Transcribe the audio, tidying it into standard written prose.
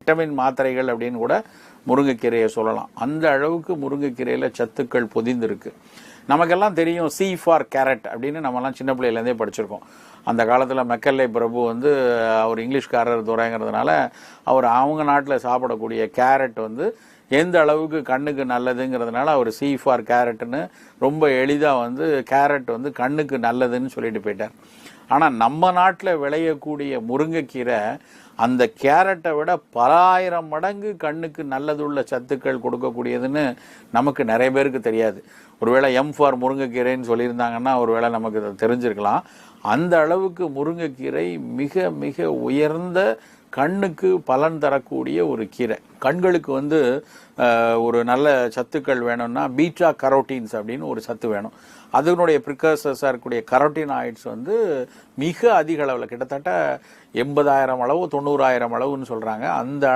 Vitamin மாத்திரைகள் அப்படின்னு கூட முருங்கைக்கீரையை சொல்லலாம். அந்த அளவுக்கு முருங்கைக்கீரையில் சத்துக்கள் பொதிந்திருக்கு. நமக்கெல்லாம் தெரியும் சி ஃபார் கேரட் அப்படின்னு நம்மலாம் சின்ன பிள்ளையிலேருந்தே படிச்சிருக்கோம். அந்த காலத்தில் மெக்கல்லே பிரபு வந்து அவர் இங்கிலீஷ்காரர் துறைங்கிறதுனால அவங்க நாட்டில் சாப்பிடக்கூடிய கேரட் வந்து எந்த அளவுக்கு கண்ணுக்கு நல்லதுங்கிறதுனால அவர் சி ஃபார் கேரட்னு ரொம்ப எளிதாக வந்து கேரட் வந்து கண்ணுக்கு நல்லதுன்னு சொல்லிட்டு போயிட்டார். ஆனால் நம்ம நாட்டில் விளையக்கூடிய முருங்கைக்கீரை அந்த கேரட்டை விட பல ஆயிரம் மடங்கு கண்ணுக்கு நல்லதுள்ள சத்துக்கள் கொடுக்கக்கூடியதுன்னு நமக்கு நிறைய பேருக்கு தெரியாது. ஒருவேளை எம் ஃபார் முருங்கைக்கீரைன்னு சொல்லியிருந்தாங்கன்னா ஒருவேளை நமக்கு தெரிஞ்சிருக்கலாம். அந்த அளவுக்கு முருங்கைக்கீரை மிக மிக உயர்ந்த கண்ணுக்கு பலன் தரக்கூடிய ஒரு கீரை. கண்களுக்கு வந்து ஒரு நல்ல சத்துக்கள் வேணும்னா பீட்டா கரோட்டீன்ஸ் அப்படின்னு ஒரு சத்து வேணும். அதனுடைய ப்ரிகர்சர்ஸாக இருக்கக்கூடிய கரோட்டினாய்ட்ஸ் வந்து மிக அதிக அளவில் கிட்டத்தட்ட 80,000 அளவு 90,000 அளவுன்னு சொல்கிறாங்க. அந்த